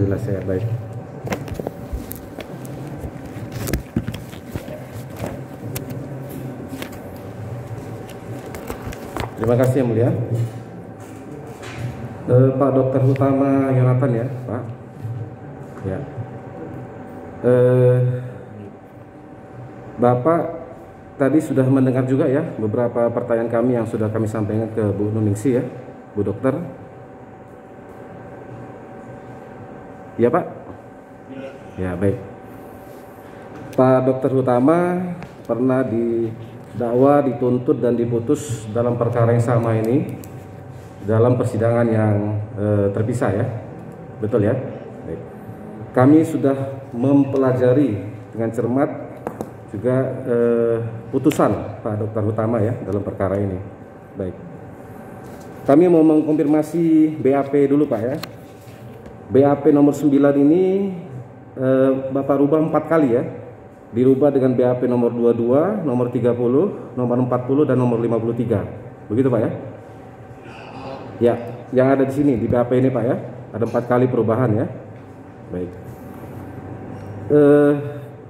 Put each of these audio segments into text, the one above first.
Jelas ya, baik. Terima kasih yang mulia. Pak Dokter Utama Yonatan ya, Pak. Ya. Bapak tadi sudah mendengar juga ya beberapa pertanyaan kami yang sudah kami sampaikan ke Bu Nuningsi ya, Bu Dokter. Ya Pak? Ya baik. Pak Dokter Utama pernah didakwa, dituntut dan diputus dalam perkara yang sama ini dalam persidangan yang terpisah ya, betul ya? Baik. Kami sudah mempelajari dengan cermat juga putusan Pak Dokter Utama ya dalam perkara ini. Baik. Kami mau mengkonfirmasi BAP dulu Pak ya. BAP nomor 9 ini Bapak rubah 4 kali ya. Dirubah dengan BAP nomor 22, nomor 30, nomor 40 dan nomor 53. Begitu Pak ya? Ya, yang ada di sini di BAP ini Pak ya. Ada 4 kali perubahan ya. Baik.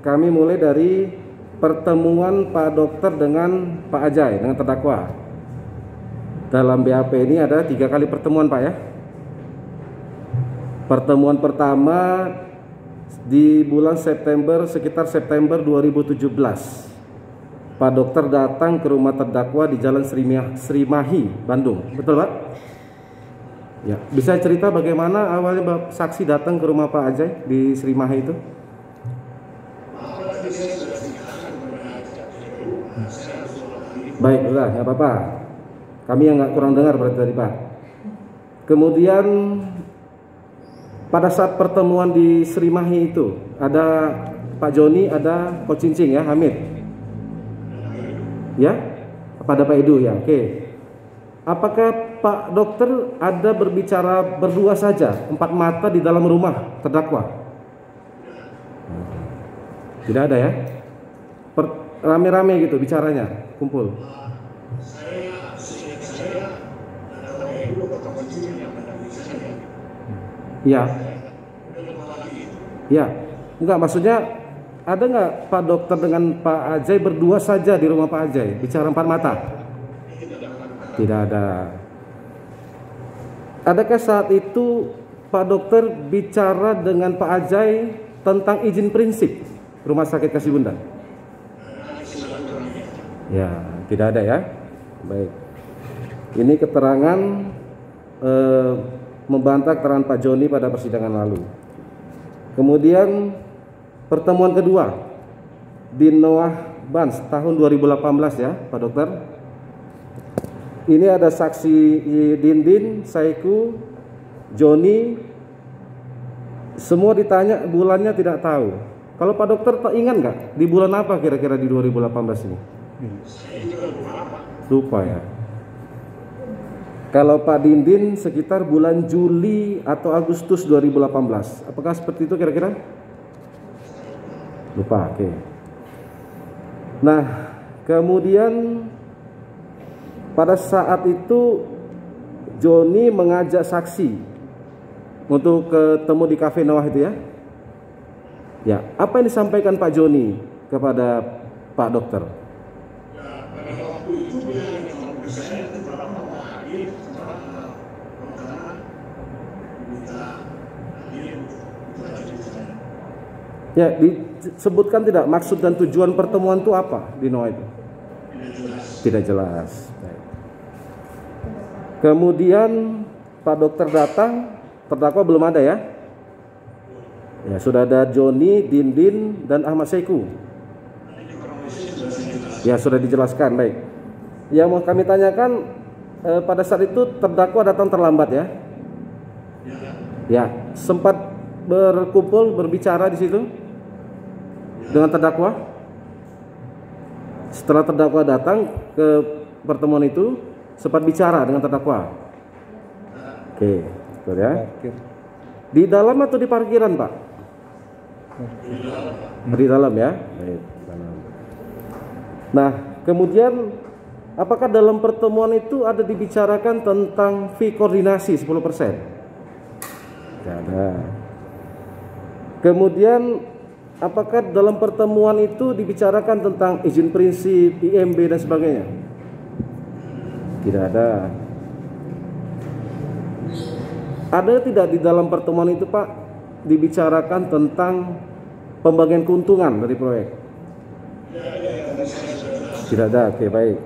Kami mulai dari pertemuan Pak Dokter dengan Pak Ajai dengan terdakwa. Dalam BAP ini ada 3 kali pertemuan Pak ya. Pertemuan pertama di bulan September, sekitar September 2017. Pak Dokter datang ke rumah terdakwa di Jalan Srimahi, Bandung. Betul Pak? Ya, bisa cerita bagaimana awalnya saksi datang ke rumah Pak Ajai di Srimahi itu? Baik, udah, nggak apa-apa. Kami yang nggak kurang dengar berarti tadi Pak. Kemudian pada saat pertemuan di Srimahi itu ada Pak Joni, ada Ko Cincing ya, Hamid. Ya? Pada Pak Edu ya. Oke. Apakah Pak Dokter ada berbicara berdua saja, 4 mata di dalam rumah terdakwa? Tidak ada ya? Rame-rame gitu bicaranya, kumpul. Ya, ya, enggak maksudnya ada nggak Pak Dokter dengan Pak Ajai berdua saja di rumah Pak Ajai bicara 4 mata? Tidak ada. Adakah saat itu Pak Dokter bicara dengan Pak Ajai tentang izin prinsip Rumah Sakit Kasih Bunda? Ya, tidak ada ya. Baik. Ini keterangan membantah keterangan Pak Joni pada persidangan lalu. Kemudian pertemuan kedua di Noah Bans tahun 2018 ya Pak Dokter. Ini ada saksi Dindin, Saiku, Joni. Semua ditanya bulannya tidak tahu. Kalau Pak Dokter ingat nggak di bulan apa kira-kira di 2018 ini? Lupa ya. Kalau Pak Dindin sekitar bulan Juli atau Agustus 2018. Apakah seperti itu kira-kira? Lupa, oke. Nah, kemudian pada saat itu Joni mengajak saksi untuk ketemu di Cafe Noah itu ya. Ya, apa yang disampaikan Pak Joni kepada Pak Dokter? Ya, disebutkan tidak maksud dan tujuan pertemuan itu apa di Noah itu? Tidak jelas. Kemudian Pak Dokter datang, terdakwa belum ada ya? Ya, sudah ada Joni, Dindin, dan Ahmad Saiku. Ya, sudah dijelaskan, baik. Yang mau kami tanyakan, pada saat itu terdakwa datang terlambat ya? Ya, sempat berkumpul, berbicara di situ dengan terdakwa. Setelah terdakwa datang ke pertemuan itu, sempat bicara dengan terdakwa. Oke, betul ya. Di dalam atau di parkiran, Pak? Di dalam ya. Baik, dalam. Nah, kemudian apakah dalam pertemuan itu ada dibicarakan tentang fee koordinasi 10%? Tidak ada. Kemudian apakah dalam pertemuan itu dibicarakan tentang izin prinsip, IMB dan sebagainya? Tidak ada. Ada tidak di dalam pertemuan itu Pak dibicarakan tentang pembagian keuntungan dari proyek? Tidak ada. Oke, baik.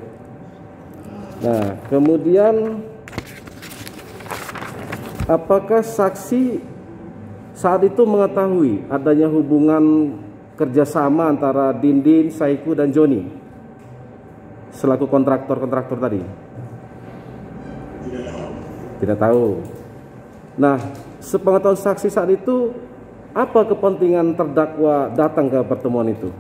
Nah, kemudian apakah saksi saat itu mengetahui adanya hubungan kerjasama antara Dindin, Saiku, dan Joni selaku kontraktor tadi? Tidak tahu. Nah, sepengetahuan saksi saat itu, apa kepentingan terdakwa datang ke pertemuan itu?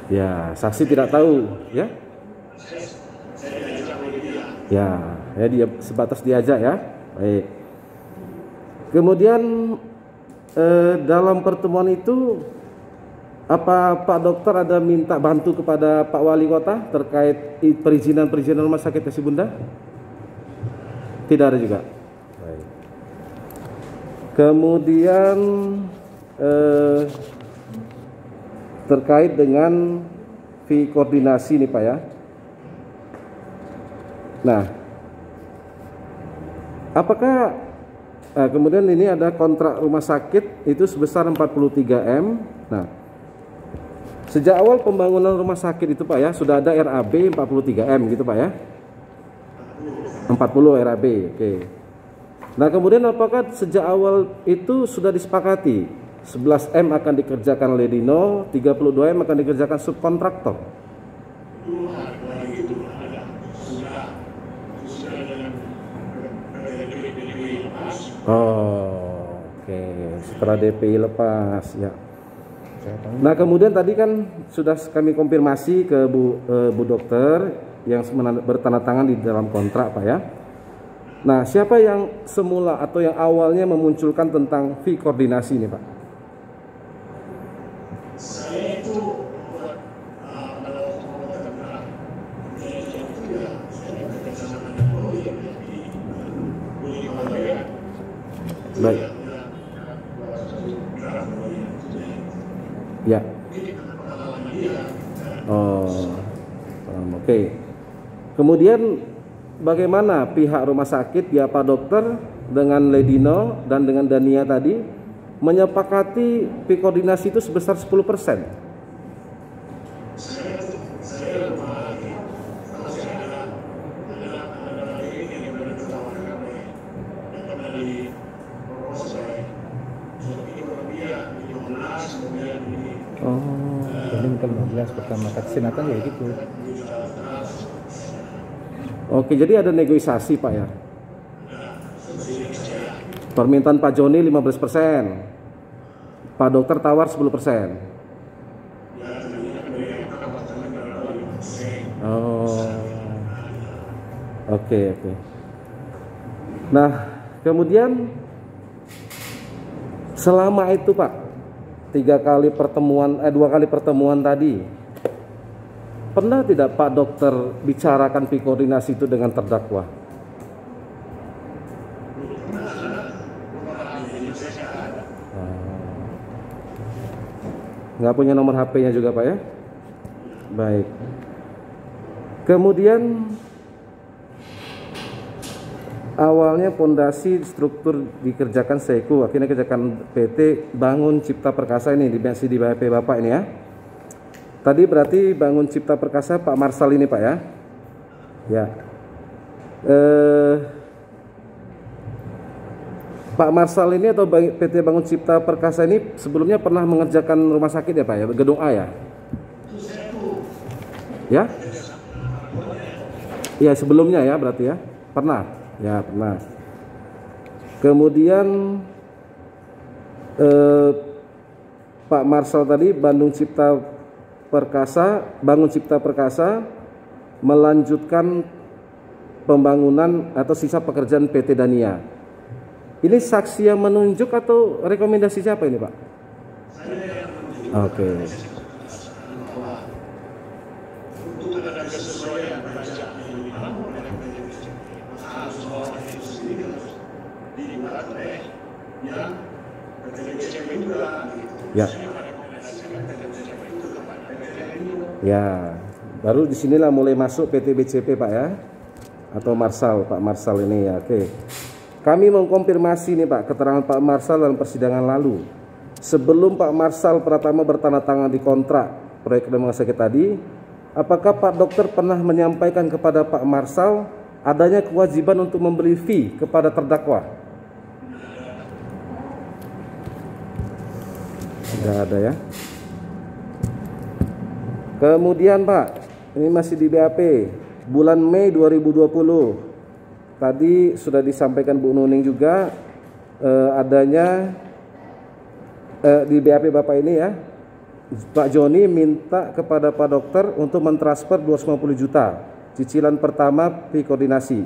Ya, saksi tidak tahu, ya? Ya, dia sebatas diajak ya. Baik. Kemudian dalam pertemuan itu, apa Pak Dokter ada minta bantu kepada Pak Wali Kota terkait perizinan rumah sakit Kasih Bunda? Tidak ada juga. Baik. Kemudian terkait dengan fee koordinasi nih Pak ya. Nah, apakah kemudian ini ada kontrak rumah sakit itu sebesar 43M. Nah, sejak awal pembangunan rumah sakit itu Pak ya, sudah ada RAB 43M gitu Pak ya. 40 RAB, oke. Nah, kemudian apakah sejak awal itu sudah disepakati 11M akan dikerjakan oleh Dino, 32M akan dikerjakan subkontraktor? Oh, oke. Setelah DPI lepas ya. Nah, kemudian tadi kan sudah kami konfirmasi ke Bu Dokter yang bertanda tangan di dalam kontrak Pak ya. Nah, siapa yang semula atau yang awalnya memunculkan tentang fee koordinasi ini Pak? Saya itu baik. Ya. Oh, oke. Kemudian bagaimana pihak rumah sakit ya Pak Dokter dengan Ledino dan dengan Dania tadi menyepakati fee koordinasi itu sebesar 10%? Oh, jadi kalau 15 pertama kesempatan ya gitu. Oke, jadi ada negosiasi Pak ya. Permintaan Pak Joni 15%, Pak Dokter tawar 10%. Oh, oke. Nah, kemudian selama itu Pak, 2 kali pertemuan tadi, pernah tidak Pak Dokter bicarakan fee koordinasi itu dengan terdakwa? Nggak punya nomor HP-nya juga Pak ya? Baik. Kemudian awalnya fondasi struktur dikerjakan Seiku, akhirnya kerjakan PT Bangun Cipta Perkasa ini masih di BP Bapak ini ya. Tadi berarti Bangun Cipta Perkasa Pak Marsal ini Pak ya. Ya. Pak Marsal ini atau PT Bangun Cipta Perkasa ini sebelumnya pernah mengerjakan rumah sakit ya Pak ya, gedung A ya? Ya? Ya sebelumnya ya berarti ya? Pernah? Ya pernah. Kemudian Pak Marsal tadi Bangun Cipta Perkasa melanjutkan pembangunan atau sisa pekerjaan PT Dania. Ini saksi yang menunjuk atau rekomendasi siapa ini Pak? Oke. Ya. Ya, baru disinilah mulai masuk PT BCP Pak ya, atau Marsal, Pak Marsal ini ya. Oke. Kami mengkonfirmasi nih Pak keterangan Pak Marsal dalam persidangan lalu. Sebelum Pak Marsal Pratama bertanda tangan di kontrak proyek rumah sakit tadi, apakah Pak Dokter pernah menyampaikan kepada Pak Marsal adanya kewajiban untuk memberi fee kepada terdakwa? Tidak ada ya. Kemudian Pak, ini masih di BAP, bulan Mei 2020. Tadi sudah disampaikan Bu Nuning juga adanya di BAP Bapak ini ya, Pak Joni minta kepada Pak Dokter untuk mentransfer 250 juta cicilan pertama fee koordinasi.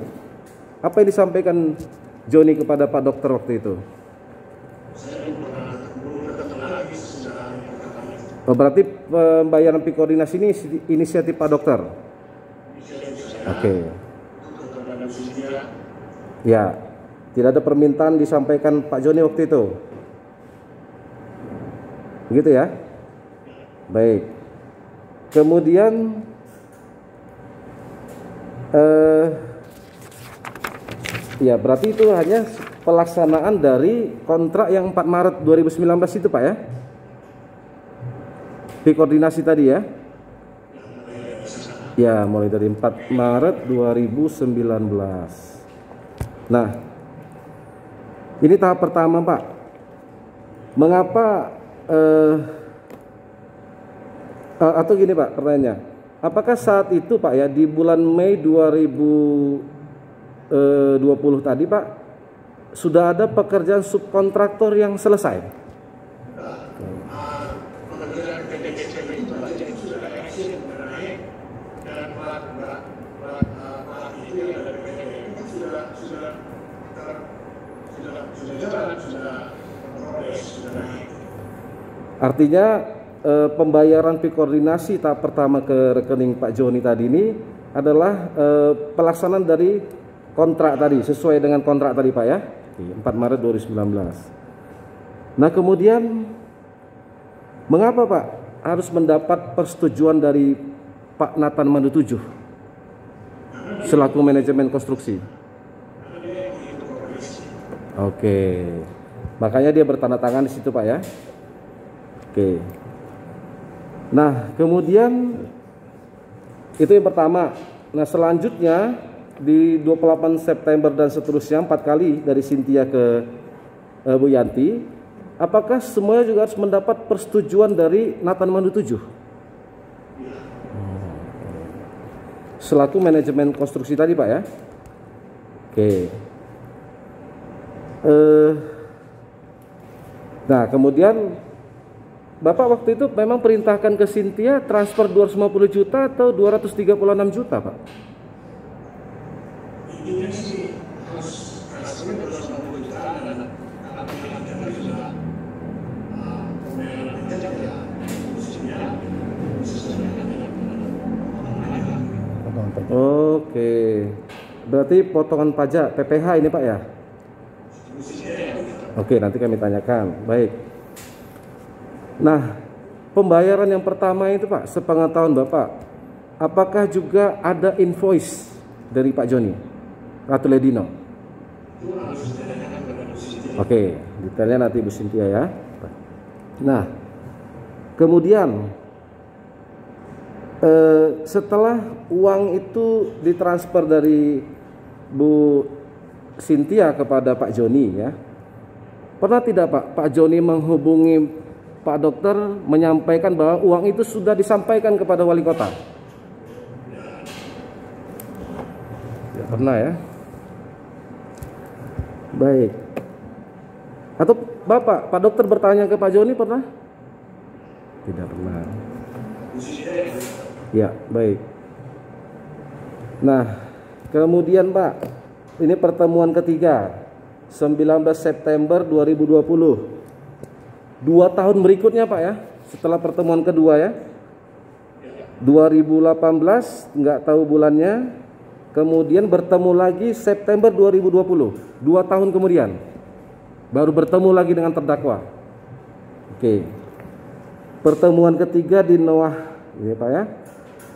Apa yang disampaikan Joni kepada Pak Dokter waktu itu? Oh, berarti pembayaran fee koordinasi ini inisiatif Pak Dokter? Oke. Ya, tidak ada permintaan disampaikan Pak Joni waktu itu? Begitu ya? Baik. Kemudian ya berarti itu hanya pelaksanaan dari kontrak yang 4 Maret 2019 itu Pak ya? Fee koordinasi tadi ya? Ya, mulai dari 4 Maret 2019. Nah, ini tahap pertama Pak. Mengapa atau gini Pak, pertanyaannya, apakah saat itu Pak ya di bulan Mei 2020 tadi Pak sudah ada pekerjaan subkontraktor yang selesai? Artinya pembayaran fee koordinasi tahap pertama ke rekening Pak Joni tadi ini adalah pelaksanaan dari kontrak tadi, sesuai dengan kontrak tadi Pak ya, 4 Maret 2019. Nah kemudian mengapa Pak harus mendapat persetujuan dari Pak Nathan Mandu 7 selaku manajemen konstruksi? Oke, makanya dia bertanda tangan di situ Pak ya. Oke. Nah, kemudian itu yang pertama. Nah, selanjutnya di 28 September dan seterusnya 4 kali dari Cynthia ke Bu Yanti, apakah semuanya juga harus mendapat persetujuan dari Nathan Mandu 7 selaku manajemen konstruksi tadi Pak ya? Oke. Nah, kemudian Bapak waktu itu memang perintahkan ke Cynthia transfer 250 juta atau 236 juta Pak? Oke, berarti potongan pajak PPh ini Pak ya? Oke, nanti kami tanyakan. Baik. Nah, pembayaran yang pertama itu Pak, sepengetahuan Bapak, apakah juga ada invoice dari Pak Joni Ratu Ledino? Oke, detailnya nanti Bu Cynthia ya. Nah, kemudian setelah uang itu ditransfer dari Bu Cynthia kepada Pak Joni ya, pernah tidak Pak Joni menghubungi Pak Dokter menyampaikan bahwa uang itu sudah disampaikan kepada wali kota? Tidak pernah ya. Baik. Atau Pak Dokter bertanya ke Pak Joni pernah? Tidak pernah. Ya, baik. Nah, kemudian Pak, ini pertemuan ketiga 19 September 2020. 2 tahun berikutnya Pak ya, setelah pertemuan kedua ya, 2018 nggak tahu bulannya, kemudian bertemu lagi September 2020, 2 tahun kemudian baru bertemu lagi dengan terdakwa. Oke. Pertemuan ketiga di Noah, ya Pak ya,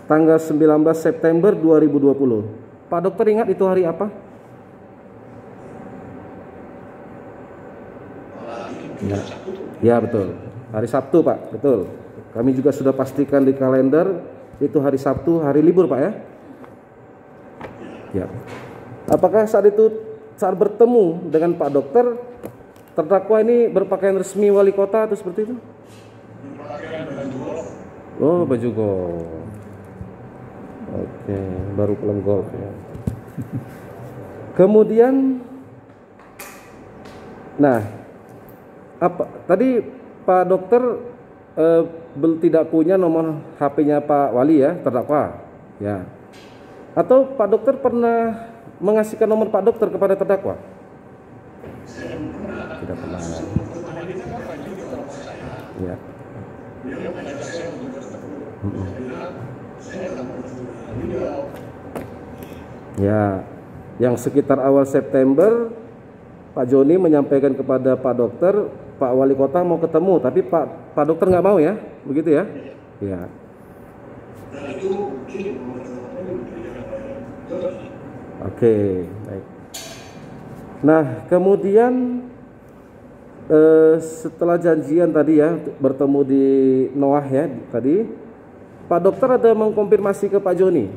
tanggal 19 September 2020. Pak dokter ingat itu hari apa? Ya betul, hari Sabtu Pak, betul. Kami juga sudah pastikan di kalender itu hari Sabtu, hari libur Pak ya. Ya. Apakah saat itu saat bertemu dengan Pak dokter, terdakwa ini berpakaian resmi wali kota atau seperti itu? Oh, baju golf. Oke, baru pulang golf ya. Kemudian, nah, apa tadi Pak dokter tidak punya nomor HP-nya Pak Wali ya, terdakwa, ya. Atau Pak dokter pernah mengasihkan nomor Pak dokter kepada terdakwa? Tidak pernah. Ya. Ya, yang sekitar awal September Pak Joni menyampaikan kepada Pak dokter, Pak Wali Kota mau ketemu, tapi Pak dokter nggak mau ya, begitu ya? Ya. Oke, baik. Nah, kemudian setelah janjian tadi ya bertemu di Noah ya tadi, Pak dokter ada mengkonfirmasi ke Pak Joni.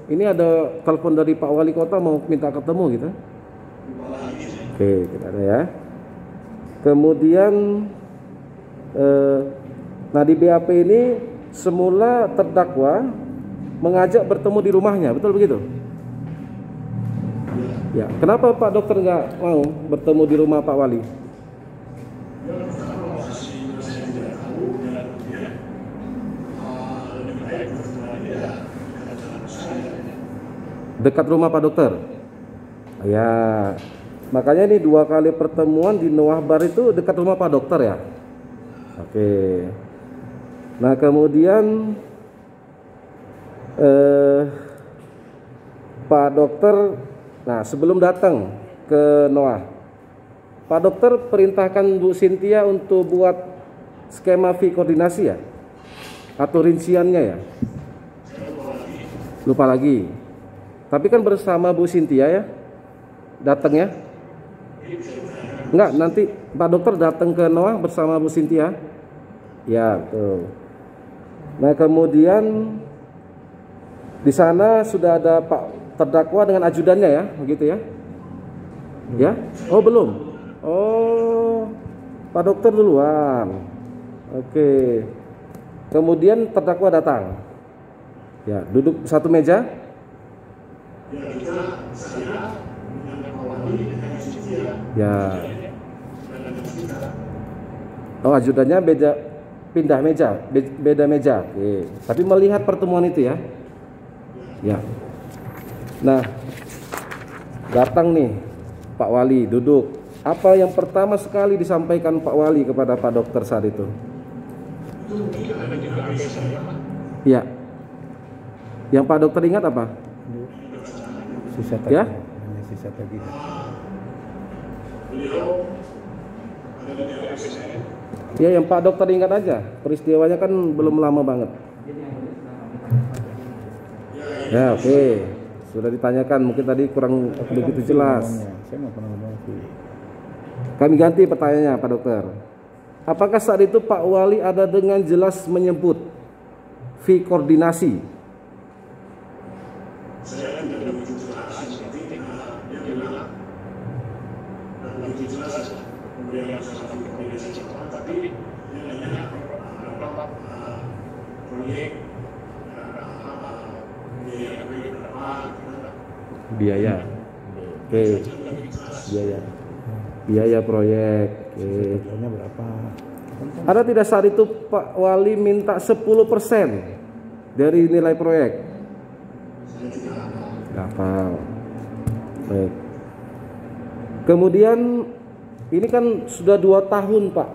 Ini ada telepon dari Pak Wali Kota mau minta ketemu gitu. Oke, tidak ada ya. Kemudian nah di BAP ini semula terdakwa mengajak bertemu di rumahnya, betul begitu? Ya, kenapa Pak dokter nggak mau bertemu di rumah Pak Wali? Dekat rumah Pak dokter. Ya, makanya ini 2 kali pertemuan di Noah Bar itu dekat rumah Pak dokter ya. Oke. Nah kemudian Pak dokter, nah sebelum datang ke Noah, Pak dokter perintahkan Bu Cynthia untuk buat skema fee koordinasi ya, atau rinciannya ya. Lupa lagi. Tapi kan bersama Bu Cynthia ya, datang ya? Enggak, nanti Pak dokter datang ke Noah bersama Bu Cynthia. Ya, betul. Nah, kemudian di sana sudah ada Pak terdakwa dengan ajudannya ya, begitu ya? Ya? Oh, belum. Oh, Pak dokter duluan. Oke. Kemudian terdakwa datang. Ya, duduk satu meja. Ya. Oh, ajudannya pindah meja, beda meja. Oke. Tapi melihat pertemuan itu ya. Ya. Nah, datang nih Pak Wali duduk. Apa yang pertama sekali disampaikan Pak Wali kepada Pak dokter saat itu? Ya. Yang Pak dokter ingat apa? Sisa tadi. Ya? Sisa tadi. Ya, yang Pak dokter ingat aja. Peristiwanya kan belum lama banget. Ya, oke. Sudah ditanyakan, mungkin tadi kurang begitu jelas. Saya nggak pernah ngomong sih. Kami ganti pertanyaannya Pak dokter. Apakah saat itu Pak Wali ada dengan jelas menyebut fee koordinasi? Biaya. Oke. Biaya proyek. Oke. Berapa? Ada tidak saat itu Pak Wali minta 10% dari nilai proyek? Hafal. Baik. Kemudian ini kan sudah 2 tahun Pak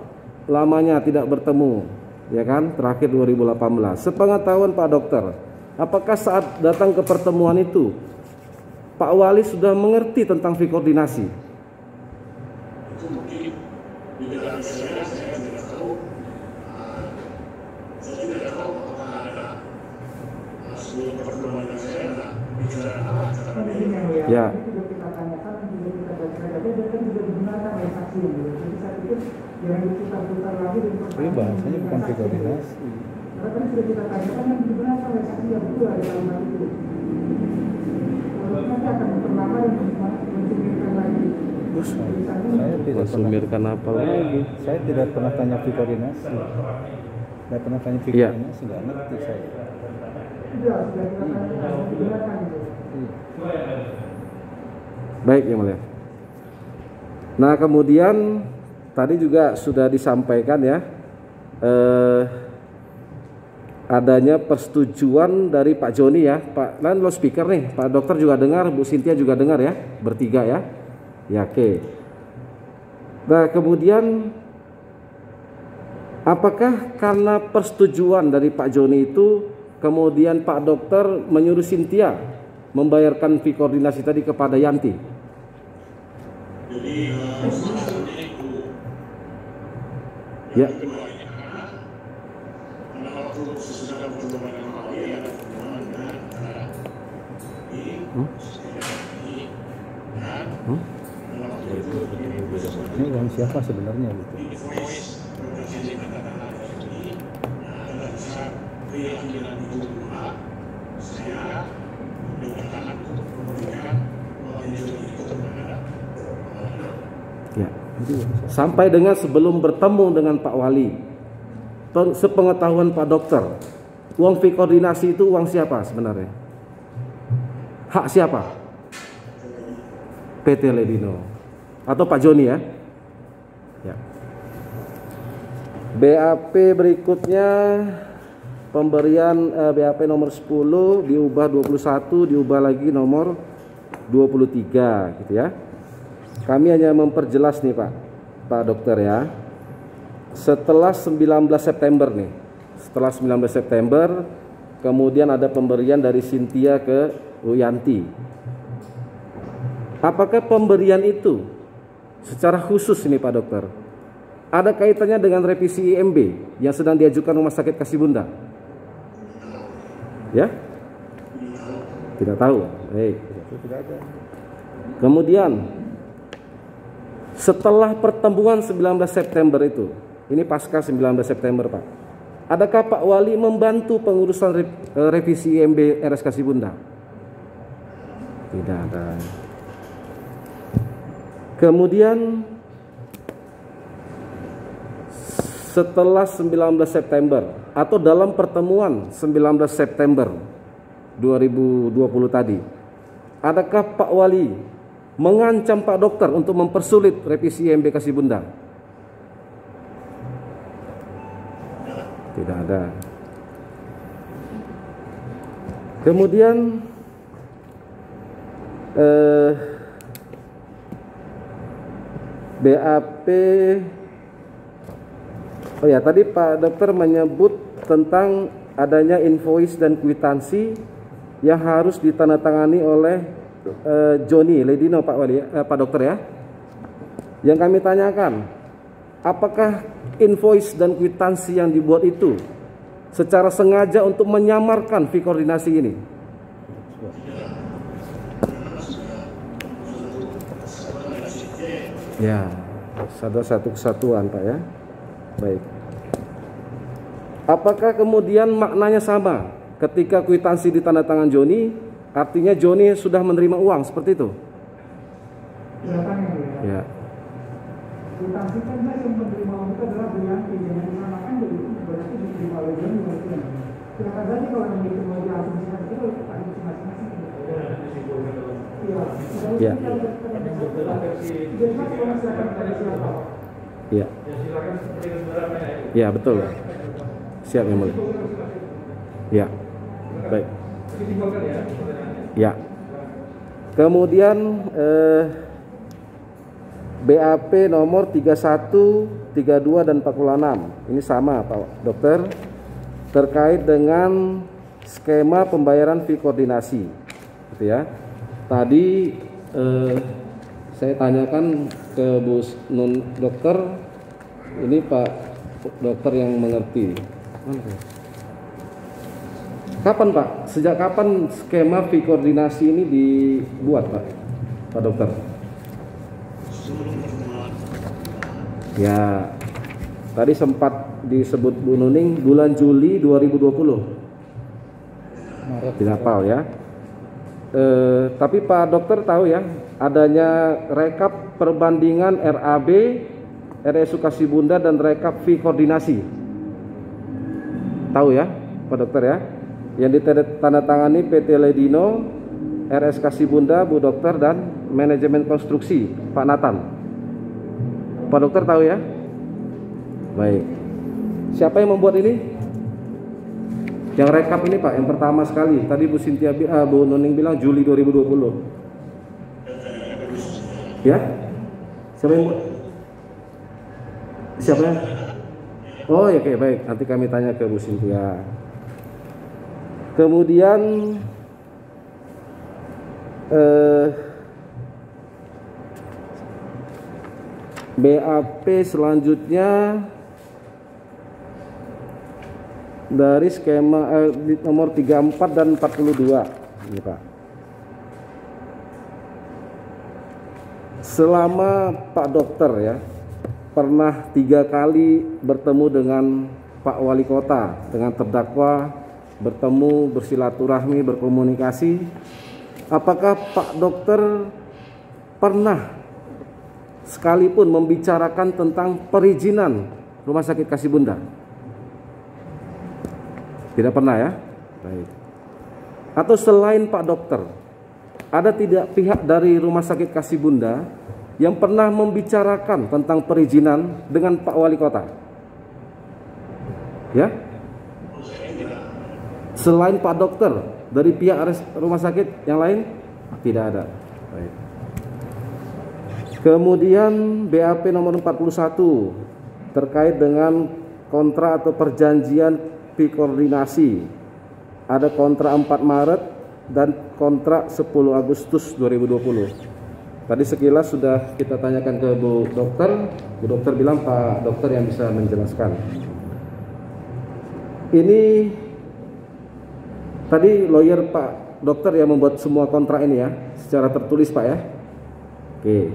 lamanya tidak bertemu, ya kan? Terakhir 2018. Sepengetahuan Pak dokter, apakah saat datang ke pertemuan itu Pak Wali sudah mengerti tentang fee koordinasi? Ya. Juga kita tanyakan, juga kita baca, dan kan juga digunakan oleh saksi yang dulu. Jadi saya pikir jangan diputar-putar lagi dan Tapi bahasanya bukan koordinasi. karena kan sudah kita tanyakan yang digunakan oleh saksi yang dulu ada dalam hal itu. Kalau nanti akan memperlama dan mensumirkan lagi. Saya tidak Mensumirkan apa lagi? Saya tidak pernah tanya koordinasi. Tidak pernah tanya Iya. koordinasi, nggak ngerti saya. Sudah kita tanyakan digunakan itu. Baik yang mulia. Nah kemudian tadi juga sudah disampaikan ya, adanya persetujuan dari Pak Joni ya, Pak Lan lo speaker nih, Pak Dokter juga dengar, Bu Cynthia juga dengar ya, bertiga ya, ya oke. Nah kemudian apakah karena persetujuan dari Pak Joni itu kemudian Pak Dokter menyuruh Cynthia membayarkan fee koordinasi tadi kepada Yanti? Jadi masalahnya itu Ya. pada waktu sesudah pertemuan dengan Pak Wali ada pertemuan dengan ini dan pada waktu itu Ini uang siapa sebenarnya gitu? invoice berkasih kata ini ada bisa keyakinan itu dua saya berkenan untuk memberikan uang itu kepada Ya. Sampai dengan sebelum bertemu dengan Pak Wali, sepengetahuan Pak Dokter, uang fee koordinasi itu uang siapa sebenarnya? Hak siapa? PT Ledino atau Pak Joni ya? Ya. BAP berikutnya pemberian BAP nomor 10 diubah 21, diubah lagi nomor 23 gitu ya. Kami hanya memperjelas nih Pak Dokter ya. Setelah 19 September nih. Setelah 19 September kemudian ada pemberian dari Cynthia ke Yanti. Apakah pemberian itu secara khusus ini Pak Dokter ada kaitannya dengan revisi IMB yang sedang diajukan Rumah Sakit Kasih Bunda? Ya? Tidak tahu. Baik. Tidak ada. Kemudian setelah pertemuan 19 September itu, ini pasca 19 September Pak, adakah Pak Wali membantu pengurusan revisi IMB RS Kasih Bunda? Tidak ada. Kemudian setelah 19 September atau dalam pertemuan 19 September 2020 tadi, adakah Pak Wali mengancam Pak Dokter untuk mempersulit revisi IMB Kasih Bunda? Tidak ada. Kemudian BAP, oh ya tadi Pak Dokter menyebut tentang adanya invoice dan kwitansi yang harus ditandatangani oleh Joni Ledino Pak Wali, Pak Dokter ya. Yang kami tanyakan, apakah invoice dan kwitansi yang dibuat itu secara sengaja untuk menyamarkan fee koordinasi ini? Ya, ada satu kesatuan Pak ya. Baik. Apakah kemudian maknanya sama ketika kwitansi ditandatangan Joni? Artinya Joni sudah menerima uang seperti itu? Ya. Kwitansi kan yang menerima uang itu adalah Yanti, yang dinamakan jadi berarti diterima oleh Joni berarti. Silakan saja kalau yang itu mau diasumsikan itu kita isi masing-masing. Iya. Ya. Ya. Ya betul. Siap yang mulia. Ya. Baik. Ya. Kemudian BAP nomor 31, 32 dan 46. Ini sama Pak Dokter, terkait dengan skema pembayaran fee koordinasi. Gitu ya. Tadi saya tanyakan ke Bu Nun Dokter, ini Pak Dokter yang mengerti. Kapan Pak? Sejak kapan skema fee koordinasi ini dibuat Pak? Pak Dokter? sebelum pertemuan Ya, tadi sempat disebut Bu Nuning bulan Juli 2020. Maret. Tidak hafal ya. Tapi Pak Dokter tahu ya, adanya rekap perbandingan RAB, RSU Kasibunda dan rekap fee koordinasi. Tahu ya, Pak Dokter ya? Yang ditandatangani PT Ledino, RS Kasibunda, Bu Dokter dan manajemen konstruksi Pak Nathan. Pak Dokter tahu ya? Baik. Siapa yang membuat ini? Yang rekap ini Pak, yang pertama sekali. Tadi Bu Cynthia, Bu Nuning bilang Juli 2020. Ya? Siapa yang buat? Siapa ya? Oh ya, oke, baik. Nanti kami tanya ke Bu Cynthia. Kemudian BAP selanjutnya dari skema nomor 34 dan 42 ini Pak. Selama Pak Dokter ya pernah 3 kali bertemu dengan Pak Wali Kota, dengan terdakwa, bertemu, bersilaturahmi, berkomunikasi, apakah Pak Dokter pernah sekalipun membicarakan tentang perizinan Rumah Sakit Kasibunda? Tidak pernah ya? Baik. Atau selain Pak Dokter, ada tidak pihak dari Rumah Sakit Kasibunda yang pernah membicarakan tentang perizinan dengan Pak Wali Kota? Ya? Selain Pak Dokter, dari pihak rumah sakit yang lain? Tidak ada. Baik. Kemudian BAP nomor 41 terkait dengan kontrak atau perjanjian fee koordinasi. Ada kontrak 4 Maret dan kontrak 10 Agustus 2020. Tadi sekilas sudah kita tanyakan ke Bu Dokter. Bu Dokter bilang Pak Dokter yang bisa menjelaskan. Ini tadi lawyer Pak Dokter yang membuat semua kontrak ini ya, secara tertulis Pak ya. Oke.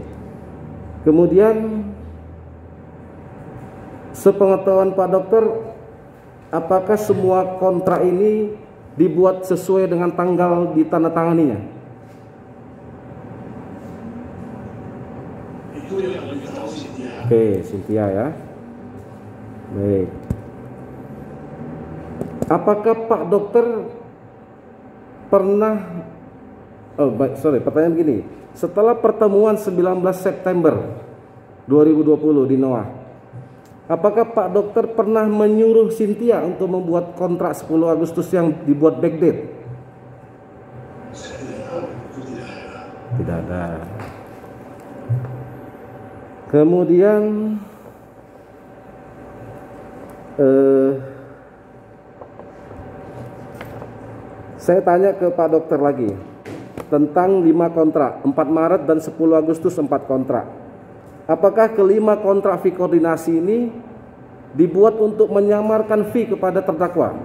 Kemudian sepengetahuan Pak Dokter, apakah semua kontrak ini dibuat sesuai dengan tanggal ditandatanganinya? itu yang lebih tahu Cynthia. Oke, Cynthia ya. Baik. Apakah Pak Dokter pernah pertanyaan begini, setelah pertemuan 19 September 2020 di NOAH, apakah Pak Dokter pernah menyuruh Cynthia untuk membuat kontrak 10 Agustus yang dibuat backdate? Tidak ada. Kemudian saya tanya ke Pak Dokter lagi tentang 5 kontrak, 4 Maret dan 10 Agustus 4 kontrak. Apakah kelima kontrak fee koordinasi ini dibuat untuk menyamarkan fee kepada terdakwa?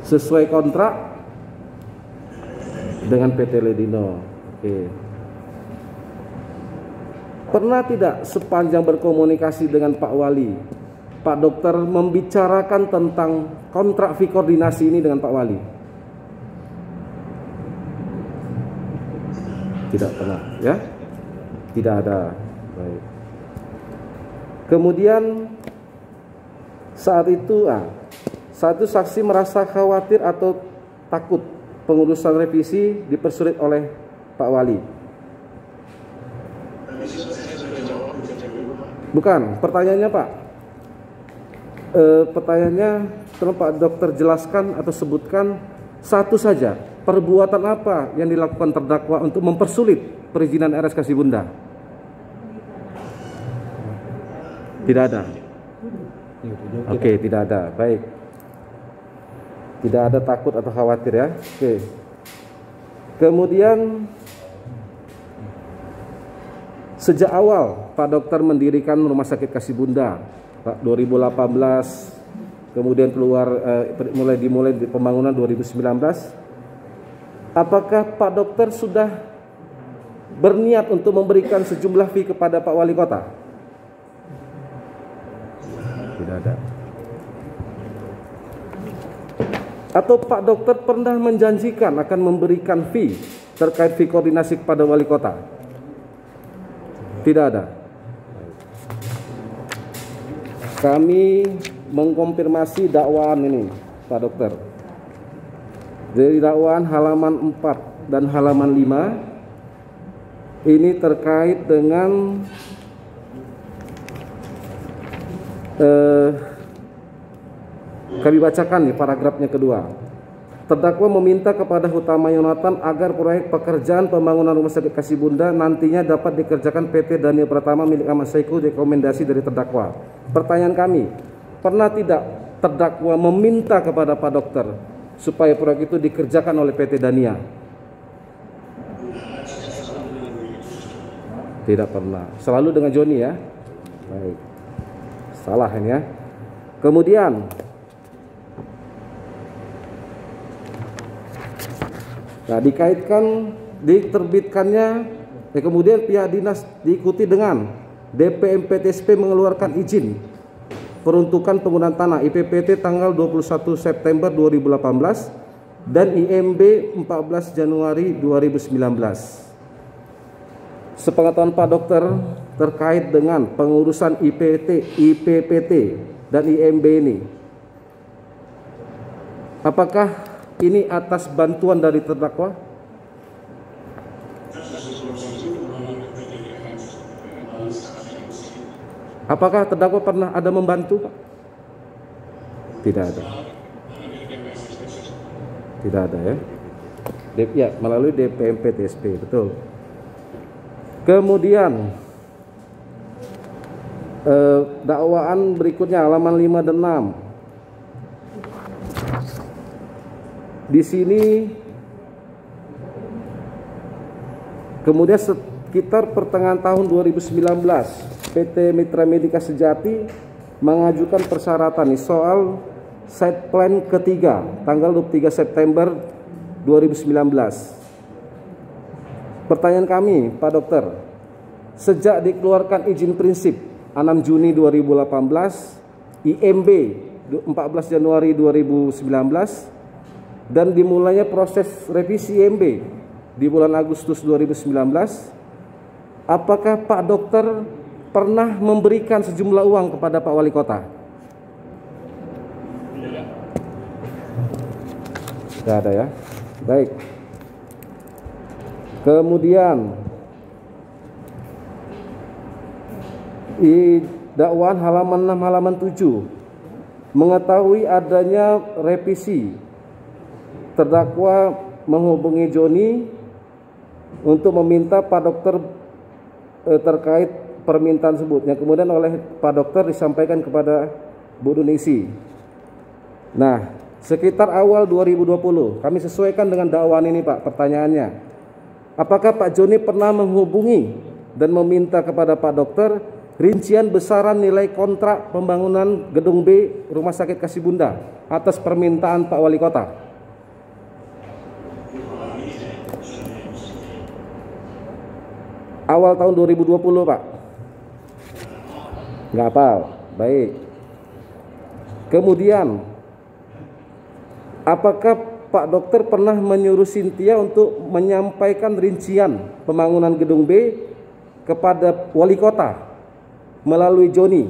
Sesuai kontrak dengan PT Ledino. Oke. Pernah tidak sepanjang berkomunikasi dengan Pak Wali, Pak Dokter membicarakan tentang kontrak fee koordinasi ini dengan Pak Wali? Tidak pernah, ya? Tidak ada. Baik. Kemudian saat itu saksi merasa khawatir atau takut pengurusan revisi dipersulit oleh Pak Wali. Bukan, pertanyaannya Pak. Pertanyaannya, tolong Pak Dokter jelaskan atau sebutkan satu saja perbuatan apa yang dilakukan terdakwa untuk mempersulit perizinan RS Kasibunda. Tidak ada. Oke, tidak ada. Baik. Tidak ada takut atau khawatir ya. Oke. Kemudian sejak awal Pak Dokter mendirikan Rumah Sakit Kasibunda, Pak, 2018, kemudian keluar dimulai pembangunan 2019. apakah Pak Dokter sudah berniat untuk memberikan sejumlah fee kepada Pak Wali Kota? Tidak ada. Atau Pak Dokter pernah menjanjikan akan memberikan fee terkait fee koordinasi kepada Wali Kota? Tidak ada. Kami mengkonfirmasi dakwaan ini, Pak Dokter. Dari dakwaan halaman 4 dan halaman 5 ini terkait dengan kami bacakan nih paragrafnya kedua. Terdakwa meminta kepada Hutama Yonatan agar proyek pekerjaan pembangunan Rumah Sakit Kasibunda nantinya dapat dikerjakan PT Daniel Pratama milik Ahmad Saiku, rekomendasi dari terdakwa. Pertanyaan kami, pernah tidak terdakwa meminta kepada Pak Dokter supaya proyek itu dikerjakan oleh PT Dania? Tidak pernah. Selalu dengan Joni ya. Baik. Salah ini ya. Kemudian dikaitkan diterbitkannya, kemudian pihak dinas diikuti dengan DPMPTSP mengeluarkan izin peruntukan penggunaan tanah IPPT tanggal 21 September 2018 dan IMB 14 Januari 2019. Sepengetahuan Pak Dokter terkait dengan pengurusan IPPT dan IMB ini, apakah ini atas bantuan dari terdakwa? Apakah terdakwa pernah ada membantu, Pak? Tidak ada. Tidak ada ya. Ya, melalui DPMPTSP, betul. Kemudian dakwaan berikutnya halaman 5 dan 6. Di sini kemudian sekitar pertengahan tahun 2019 PT Mitra Medika Sejati mengajukan persyaratan nih soal site plan ketiga tanggal 23 September 2019. Pertanyaan kami, Pak Dokter, sejak dikeluarkan izin prinsip 6 Juni 2018, IMB 14 Januari 2019 dan dimulainya proses revisi IMB di bulan Agustus 2019, apakah Pak Dokter pernah memberikan sejumlah uang kepada Pak Wali Kota? Tidak ada ya. Baik. Kemudian di dakwaan halaman 6 halaman 7 mengetahui adanya revisi, terdakwa menghubungi Joni untuk meminta Pak Dokter terkait permintaan tersebut, yang kemudian oleh Pak Dokter disampaikan kepada Bu Dunisi. Nah, sekitar awal 2020, kami sesuaikan dengan dakwaan ini Pak, pertanyaannya, apakah Pak Joni pernah menghubungi dan meminta kepada Pak Dokter rincian besaran nilai kontrak pembangunan Gedung B Rumah Sakit Kasibunda atas permintaan Pak Wali Kota? Awal tahun 2020 Pak? Nggak hafal. Baik. Kemudian apakah Pak Dokter pernah menyuruh Cynthia untuk menyampaikan rincian pembangunan Gedung B kepada Wali Kota melalui Joni?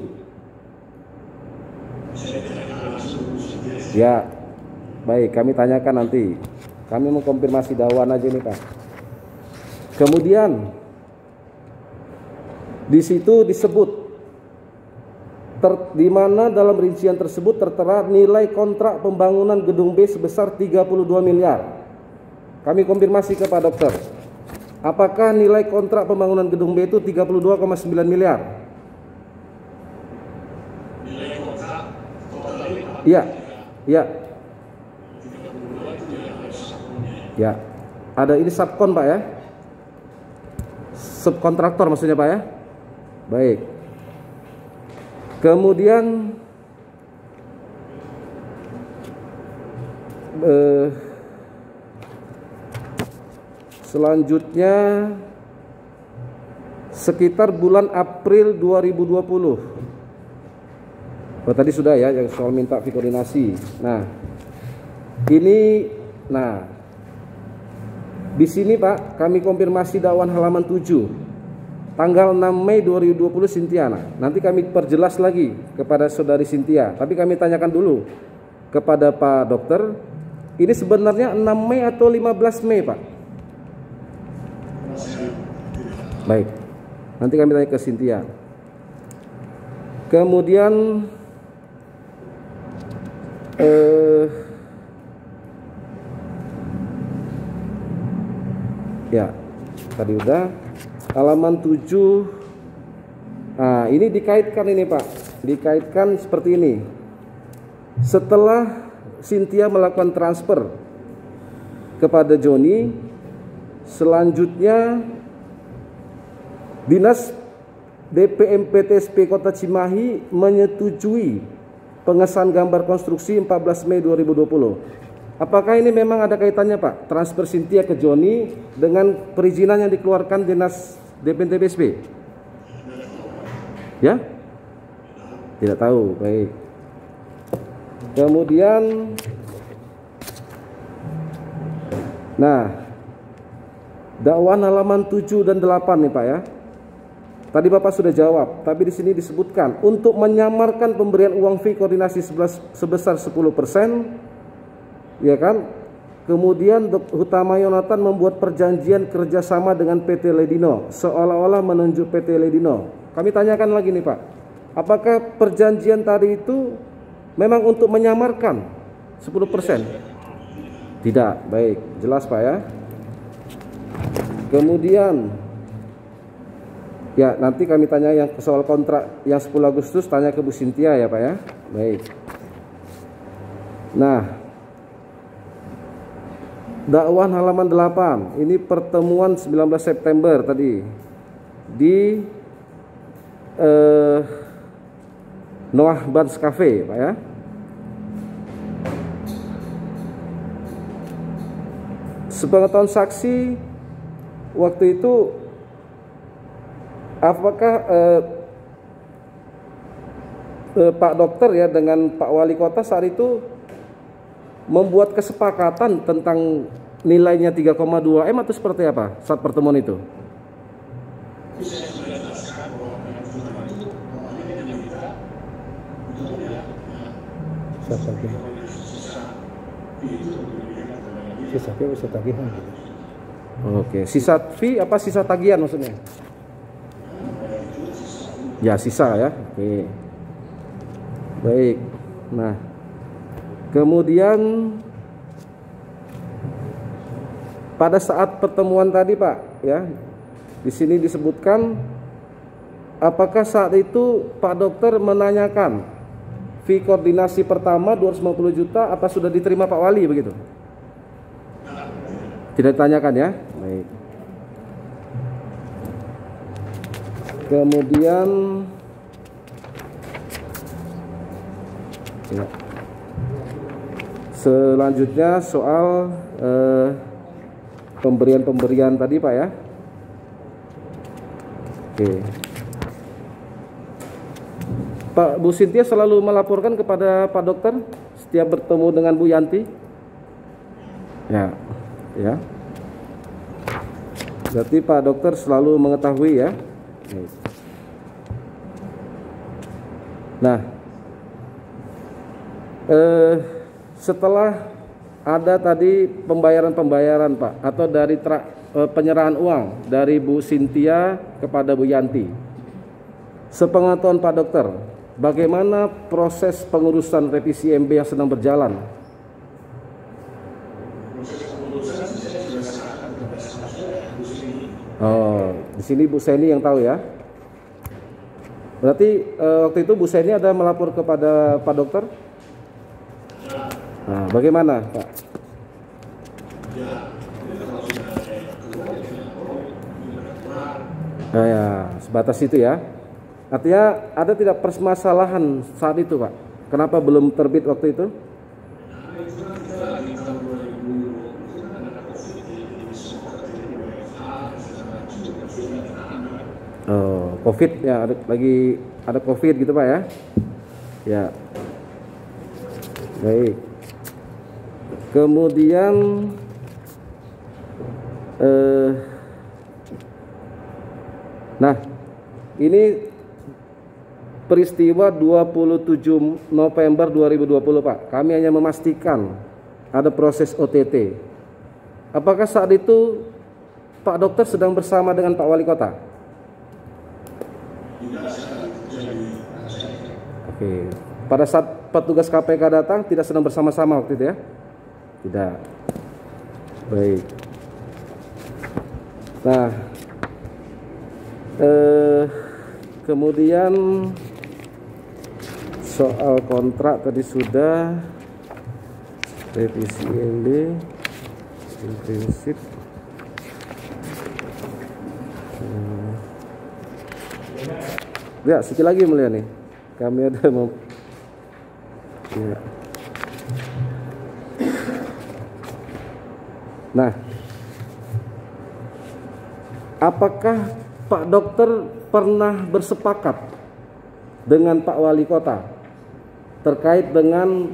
Ya, baik, kami tanyakan nanti. Kami mengkonfirmasi dakwaan aja nih Pak. Kemudian di situ disebut di mana dalam rincian tersebut tertera nilai kontrak pembangunan Gedung B sebesar 32 miliar. Kami konfirmasi ke Pak Dokter, apakah nilai kontrak pembangunan Gedung B itu 32,9 miliar? Iya, iya. Ya, ada ini subkon Pak ya, subkontraktor maksudnya Pak ya. Baik. Kemudian selanjutnya sekitar bulan April 2020. Oh, tadi sudah ya yang soal minta fee koordinasi. Nah, ini di sini Pak, kami konfirmasi dakwaan halaman 7. Tanggal 6 Mei 2020 Cynthia. Nah, nanti kami perjelas lagi kepada saudari Cynthia. Tapi kami tanyakan dulu kepada Pak Dokter, ini sebenarnya 6 Mei atau 15 Mei Pak? Baik, nanti kami tanya ke Cynthia. Kemudian ya, tadi udah halaman 7. Nah, ini dikaitkan ini Pak, dikaitkan seperti ini. Setelah Cynthia melakukan transfer kepada Joni, selanjutnya Dinas DPMPTSP Kota Cimahi menyetujui pengesahan gambar konstruksi 14 Mei 2020. Apakah ini memang ada kaitannya Pak, transfer Cynthia ke Joni dengan perizinan yang dikeluarkan Dinas DPMPTSP? Ya? Tidak tahu, baik. Kemudian dakwaan halaman 7 dan 8 nih Pak ya. Tadi Bapak sudah jawab, tapi di sini disebutkan untuk menyamarkan pemberian uang fee koordinasi sebesar 10%, ya kan? Kemudian Hutama Yonatan membuat perjanjian kerjasama dengan PT Ledino, seolah-olah menunjuk PT Ledino. Kami tanyakan lagi nih Pak, apakah perjanjian tadi itu memang untuk menyamarkan 10%? Tidak, baik, jelas Pak ya. Kemudian ya, nanti kami tanya yang soal kontrak yang 10 Agustus, tanya ke Bu Cynthia ya Pak ya. Baik. Nah, dakwaan halaman 8. Ini pertemuan 19 September tadi di Noah Bans Cafe Pak ya. Sepengetahuan saksi waktu itu, apakah Pak Dokter ya dengan Pak Wali Kota saat itu membuat kesepakatan tentang nilainya 3,2 M atau seperti apa saat pertemuan itu? Sisa fee bisa tagihan gitu. Oke, sisa fee apa sisa tagihan maksudnya? Ya, sisa ya. Oke. Baik. Nah, kemudian pada saat pertemuan tadi Pak ya, di sini disebutkan apakah saat itu Pak Dokter menanyakan fee koordinasi pertama 250 juta apa sudah diterima Pak Wali begitu? Tidak ditanyakan ya. Baik. Kemudian ya, selanjutnya soal pemberian tadi Pak ya. Oke. Pak, Bu Cynthia selalu melaporkan kepada Pak Dokter setiap bertemu dengan Bu Yanti. Ya, ya. Berarti Pak Dokter selalu mengetahui ya. Nah, setelah ada tadi pembayaran Pak, atau dari penyerahan uang dari Bu Cynthia kepada Bu Yanti, sepengetahuan Pak Dokter, bagaimana proses pengurusan revisi MB yang sedang berjalan? Oh, di sini Bu Seni yang tahu ya. Berarti waktu itu Bu Seni ada melapor kepada Pak Dokter? Nah, bagaimana Pak? Nah, ya, sebatas itu ya. Artinya ada tidak permasalahan saat itu Pak? Kenapa belum terbit waktu itu? COVID ya, lagi ada COVID gitu Pak ya. Ya. Baik. Kemudian nah, ini peristiwa 27 November 2020 Pak. Kami hanya memastikan ada proses OTT. Apakah saat itu Pak Dokter sedang bersama dengan Pak Wali Kota? Oke. Pada saat petugas KPK datang tidak sedang bersama-sama waktu itu ya? Tidak. Baik. Nah, kemudian soal kontrak tadi sudah, revisi LD, prinsip. Ya, sedikit lagi mulia nih. Kami ada mau. Ya. Nah, apakah Pak Dokter pernah bersepakat dengan Pak Wali Kota terkait dengan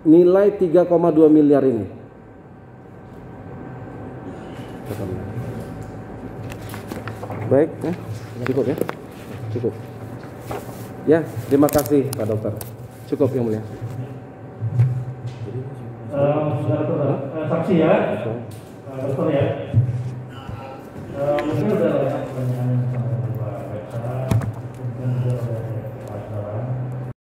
nilai 3,2 miliar ini? Baik, ya. Cukup ya? Cukup. Ya, terima kasih Pak Dokter. Cukup yang mulia. Saksi ya, dokter ya. Mungkin udah banyak pertanyaan yang sama.